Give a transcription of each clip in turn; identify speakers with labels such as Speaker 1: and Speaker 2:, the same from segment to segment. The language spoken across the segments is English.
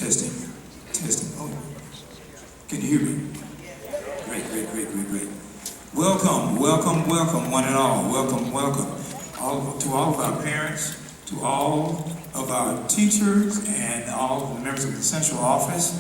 Speaker 1: Testing. Oh, can you hear me? Great. Welcome, one and all. Welcome. To all of our parents, to all of our teachers, and all of the members of the central office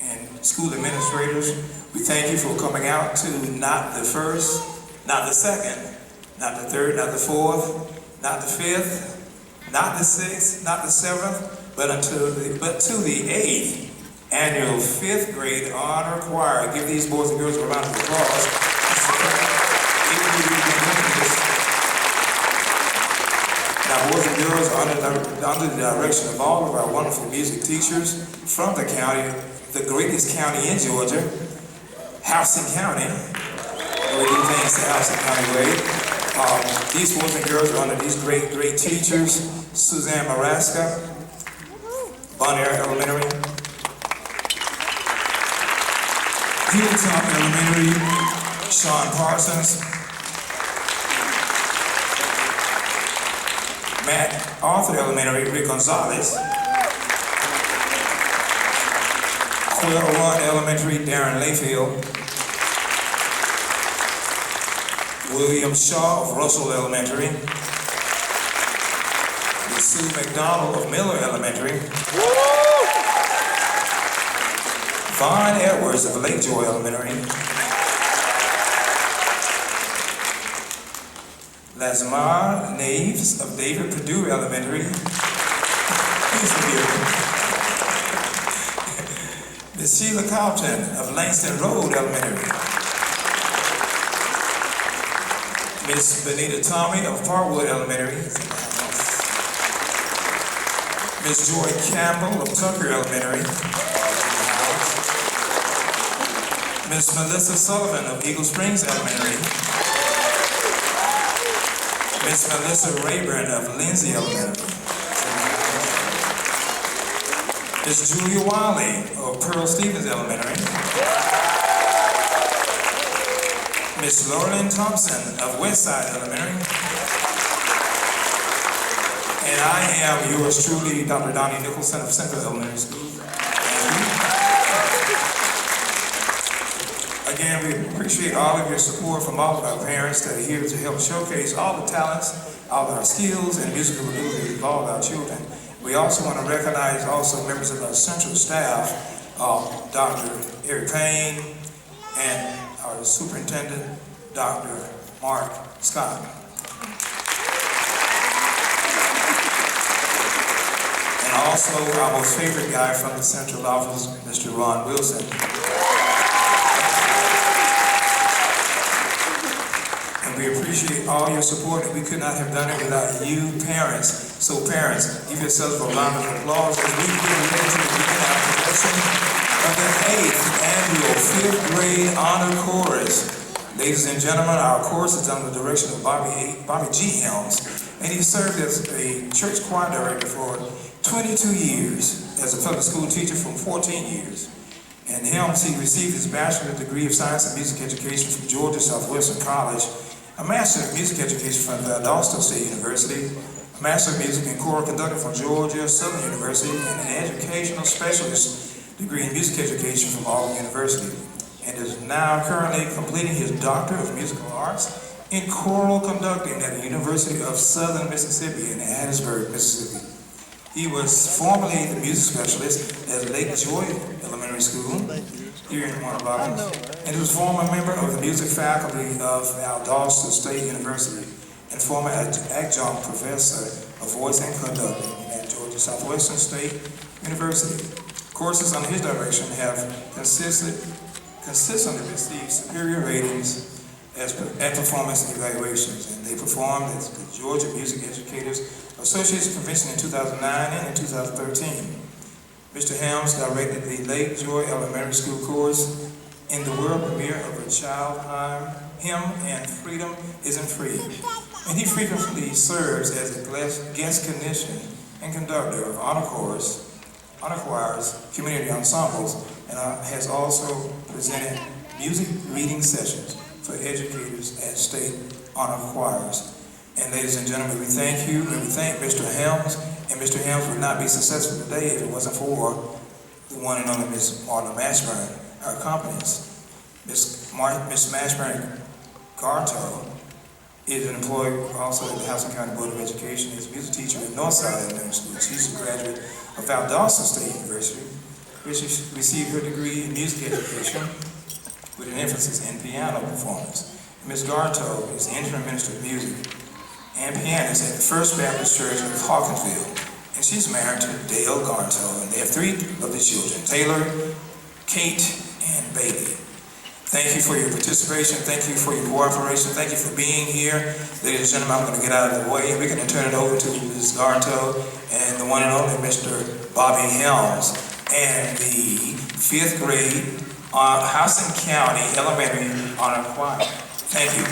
Speaker 1: and school administrators. We thank you for coming out to not the first, not the second, not the third, not the fourth, not the fifth, not the sixth, not the seventh, but to the 8th annual 5th grade honor choir. Give these boys and girls a round of applause. Now, boys and girls are under the direction of all of our wonderful music teachers from the county, the greatest county in Georgia, Houston County. We do things the Houston County way. These boys and girls are under these great teachers: Suzanne Maraska, Bonnier Elementary, Hilltop Elementary, Sean Parsons, Matt Arthur Elementary, Rick Gonzalez, Quail Run Elementary, Darren Layfield, William Shaw of Russell Elementary, Sue McDonald of Miller Elementary, Vaughn Edwards of Lake Joy Elementary, Lazmar Naves of David Perdue Elementary, Miss Sheila Compton of Langston Road Elementary, Miss Benita Tommy of Parkwood Elementary, Miss Joy Campbell of Tucker Elementary, Miss Melissa Sullivan of Eagle Springs Elementary, Miss Melissa Rayburn of Lindsay Elementary, Miss Julia Wiley of Pearl Stevens Elementary, Miss Laurelyn Thompson of Westside Elementary, and I am yours truly, Dr. Donnie Nicholson of Centerville Elementary School. Again, we appreciate all of your support from all of our parents that are here to help showcase all the talents, all of our skills, and musical ability of all of our children. We also want to recognize also members of our central staff, Dr. Eric Payne, and our superintendent, Dr. Mark Scott. And also our most favorite guy from the central office, Mr. Ron Wilson. And we appreciate all your support, and we could not have done it without you, parents. So parents, give yourselves a round of applause as we get ready to begin our production of the 8th annual 5th grade honor chorus. Ladies and gentlemen, our chorus is under the direction of Bobby G. Helms, and he served as a church choir director for 22 years, as a public school teacher for 14 years. And Helms, he received his bachelor's degree of science and music education from Georgia Southwestern College, a master of music education from Valdosta State University, a master of music and choral conductor from Georgia Southern University, and an educational specialist degree in music education from Auburn University, and is now currently completing his Doctor of Musical Arts in choral conducting at the University of Southern Mississippi in Hattiesburg, Mississippi. He was formerly the music specialist at Lake Joy Elementary School here in Warner Robins, and he was former member of the music faculty of Valdosta State University and former adjunct professor of voice and conducting at Georgia Southwestern State University. Courses under his direction have consistently received superior ratings at performance evaluations, and they performed at the Georgia Music Educators Association Convention in 2009 and in 2013. Mr. Helms directed the Lake Joy Elementary School course in the world premiere of A Child Hymn and Freedom Isn't Free. And he frequently serves as a guest clinician and conductor of honor choirs, community ensembles, and has also presented music reading sessions for educators at state honor choirs. And ladies and gentlemen, we thank you, and we thank Mr. Helms, and Mr. Helms would not be successful today if it wasn't for the one and only Miss Marla Mashburn, our accompanist. Miss Mashburn Garto is an employee also at the Housing County Board of Education. Is a music teacher at Northside Elementary School. She's a graduate of Valdosta State University, where she received her degree in music education with an emphasis in piano performance. Ms. Garto is the interim minister of music and pianist at the First Baptist Church of Hawkinsville, and she's married to Dale Garto, and they have 3 of the children, Taylor, Kate, and Bailey. Thank you for your participation. Thank you for your cooperation. Thank you for being here. Ladies and gentlemen, I'm going to get out of the way, and we're going to turn it over to Ms. Garto and the one and only Mr. Bobby Helms and the 5th grade Housing County Elementary Honor Choir. Thank you.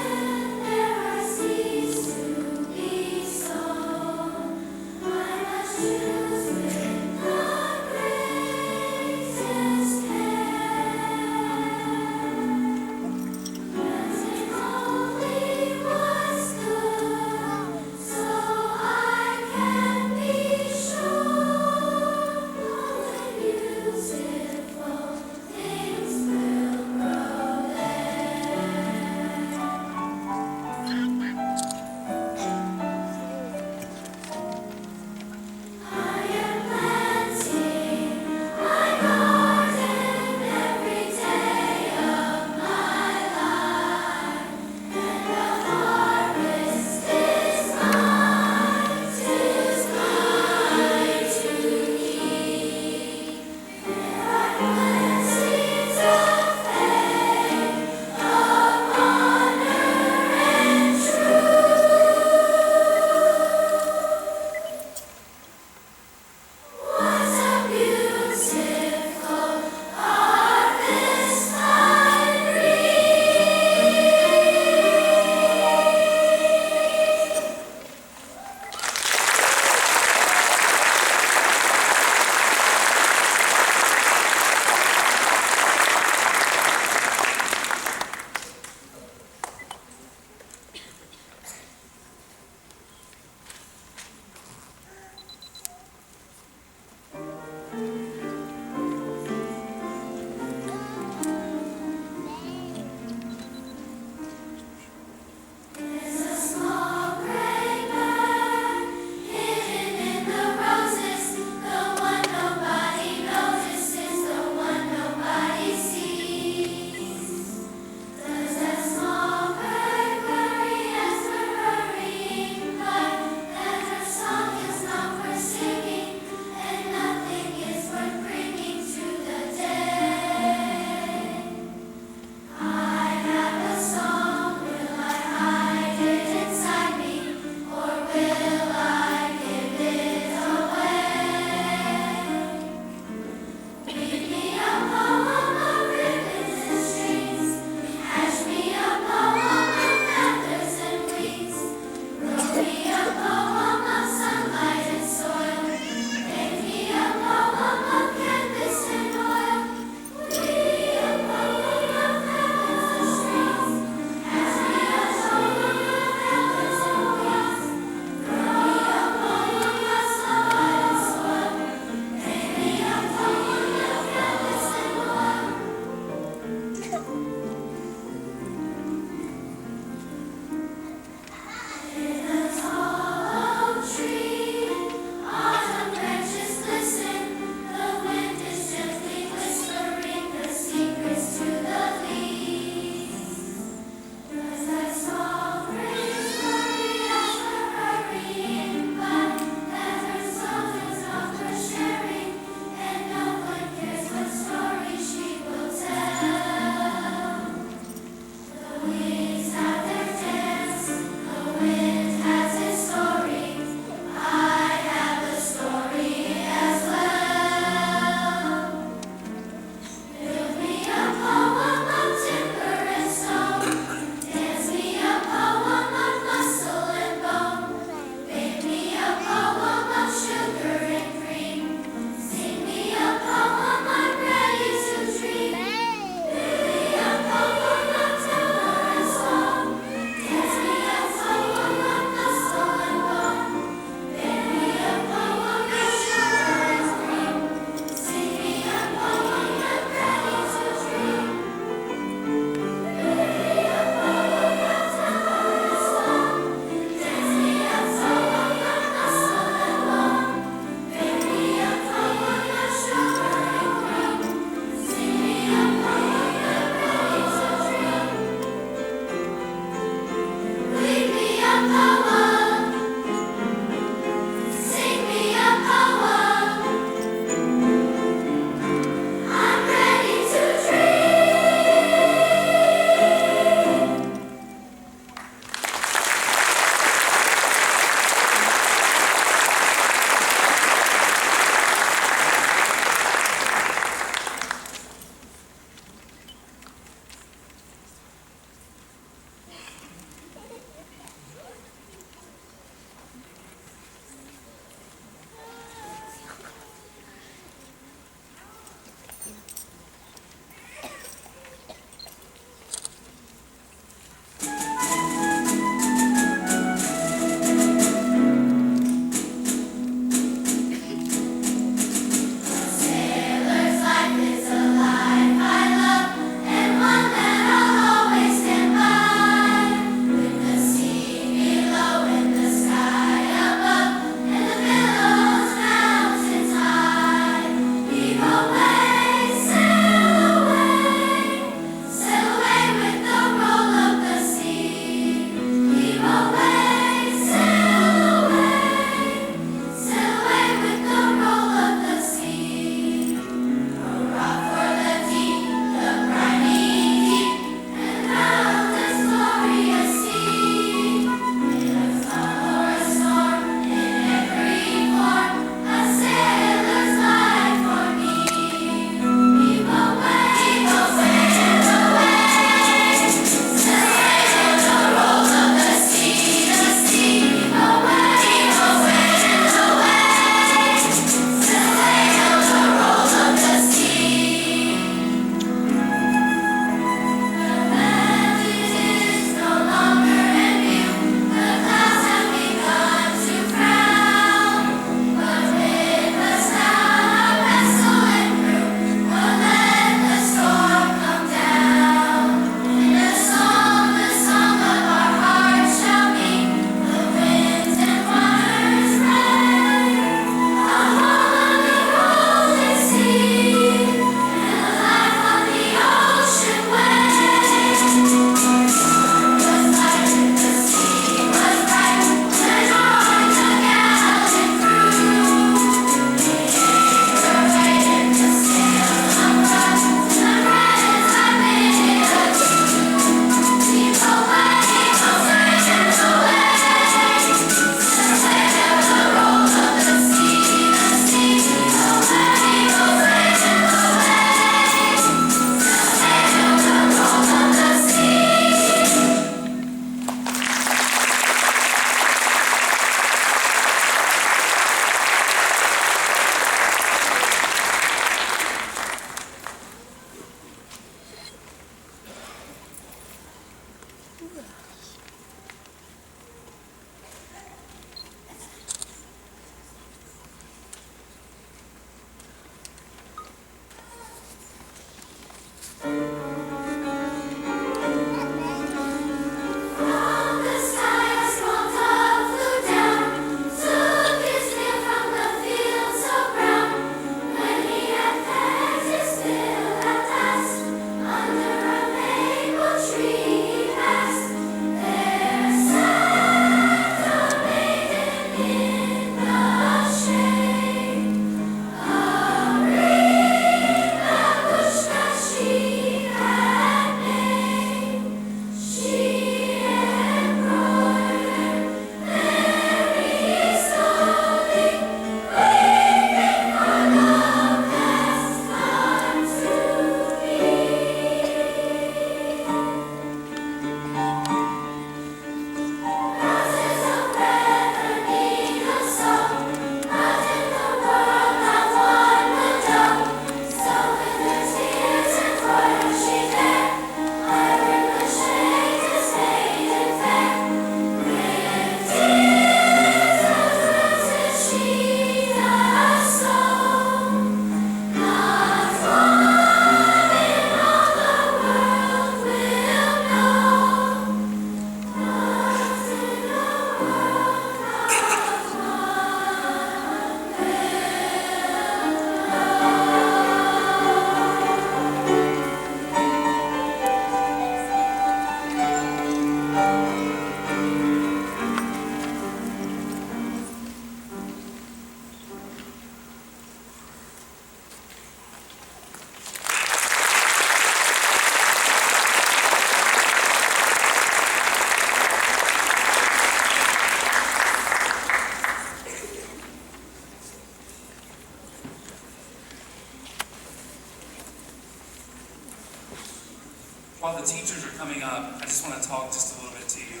Speaker 2: While the teachers are coming up, I just want to talk just a little bit to you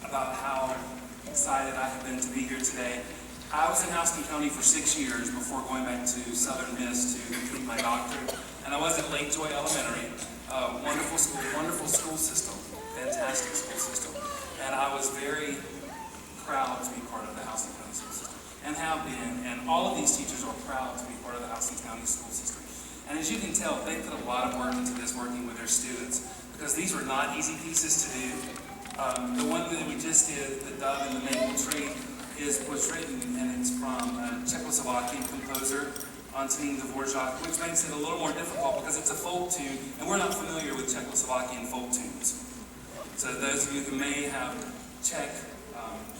Speaker 2: about how excited I have been to be here today. I was in Houston County for 6 years before going back to Southern Miss to complete my doctorate, and I was at Lake Joy Elementary. Wonderful school system, fantastic school system, and I was very proud to be part of the Houston County school system, and have been, and all of these teachers are proud to be part of the Houston County school system. And as you can tell, they put a lot of work into this, working with their students, because these were not easy pieces to do. The one that we just did, the Dove and the Maple Tree, was written, and it's from a Czechoslovakian composer, Antonín Dvorak, which makes it a little more difficult because it's a folk tune, and we're not familiar with Czechoslovakian folk tunes. So those of you who may have Czech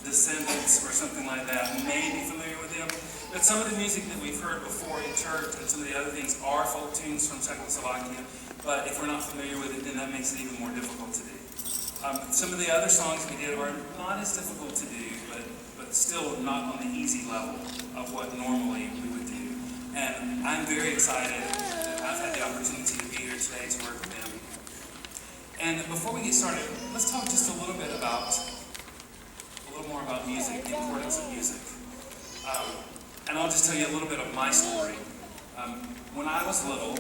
Speaker 2: descendants or something like that may be familiar with them. But some of the music that we've heard before in church and some of the other things are folk tunes from Czechoslovakia, but if we're not familiar with it, then that makes it even more difficult to do. Some of the other songs we did are not as difficult to do, but still not on the easy level of what normally we would do. And I'm very excited that I've had the opportunity to be here today to work with them. And before we get started, let's talk just a little more about music, the importance of music. And I'll just tell you a little bit of my story. When I was little,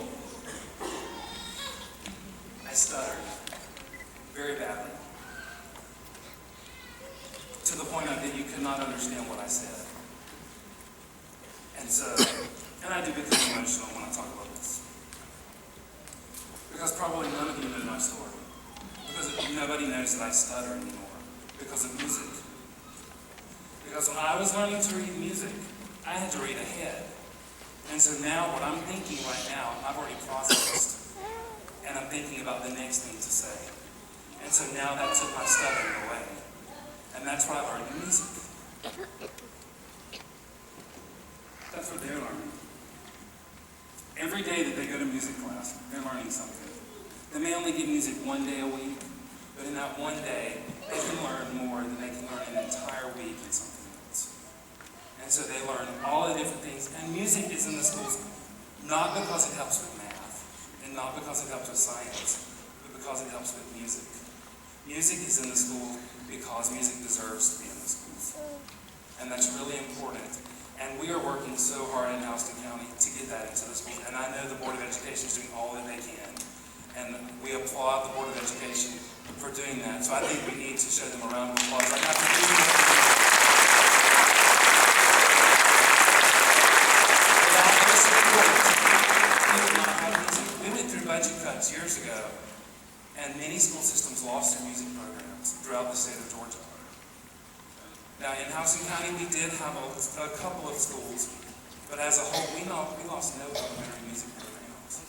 Speaker 2: I stuttered very badly, to the point that you could not understand what I said. And I do become emotional when I talk about this, because probably none of you know my story, because nobody knows that I stutter anymore because of music. Because when I was learning to read music, I had to read ahead. And so now what I'm thinking right now, I've already processed, and I'm thinking about the next thing to say. And so now that took my stuttering away. And that's why I learned music. That's what they're learning. Every day that they go to music class, they're learning something. They may only get music one day a week, but in that one day, they can learn more than they can learn an entire week in something. And so they learn all the different things. And music is in the schools not because it helps with math, and not because it helps with science, but because it helps with music. Music is in the schools because music deserves to be in the schools. And that's really important. And we are working so hard in Houston County to get that into the schools. And I know the Board of Education is doing all that they can. And we applaud the Board of Education for doing that. So I think we need to show them a round of applause. Right now, we went through budget cuts years ago, and many school systems lost their music programs throughout the state of Georgia. Now, in Houston County, we did have a couple of schools, but as a whole, we lost no elementary music programs.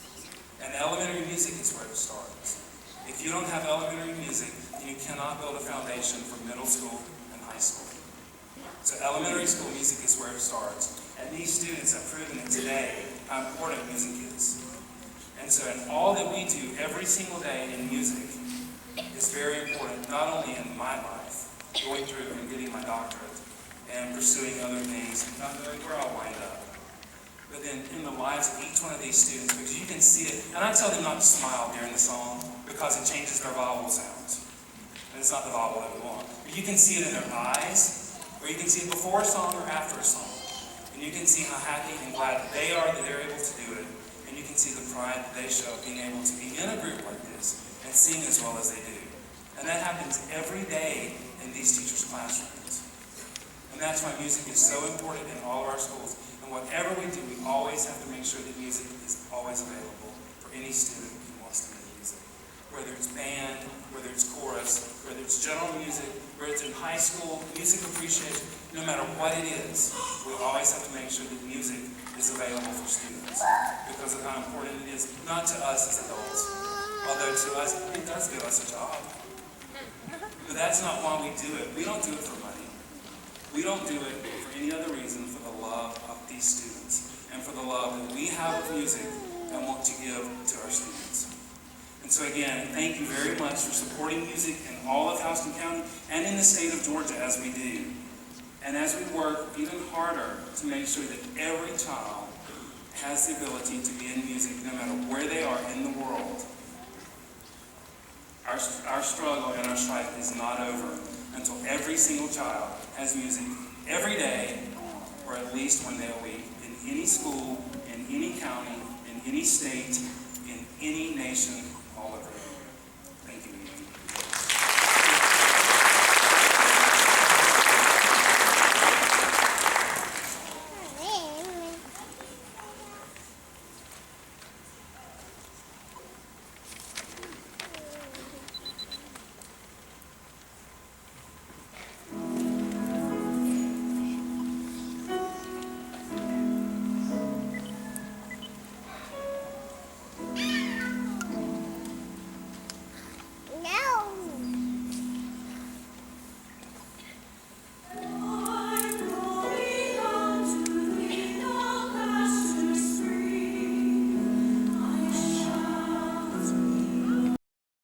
Speaker 2: And elementary music is where it starts. If you don't have elementary music, then you cannot build a foundation for middle school and high school. So elementary school music is where it starts. And these students have proven it today how important music is. And so in all that we do every single day in music is very important, not only in my life, going through and getting my doctorate and pursuing other things, not knowing where I'll wind up, but then in the lives of each one of these students, because you can see it. And I tell them not to smile during the song because it changes their vowel sounds. And it's not the vowel that we want. But you can see it in their eyes, or you can see it before a song or after a song. And you can see how happy and glad they are that they're able to do it. And you can see the pride that they show being able to be in a group like this and sing as well as they do. And that happens every day in these teachers' classrooms. And that's why music is so important in all of our schools. And whatever we do, we always have to make sure that music is always available for any student who wants to make music. Whether it's band, whether it's chorus, whether it's general music, whether it's in high school, music appreciation, no matter what it is, we always have to make sure that music is available for students because of how important it is, not to us as adults, although to us, it does give us a job. But that's not why we do it. We don't do it for money. We don't do it for any other reason for the love of these students and for the love that we have of music and want to give to our students. And so again, thank you very much for supporting music in all of Houston County and in the state of Georgia as we do. And as we work even harder to make sure that every child has the ability to be in music no matter where they are in the world, our struggle and our strife is not over until every single child has music every day, or at least one day a week, in any school, in any county, in any state, in any nation, all over.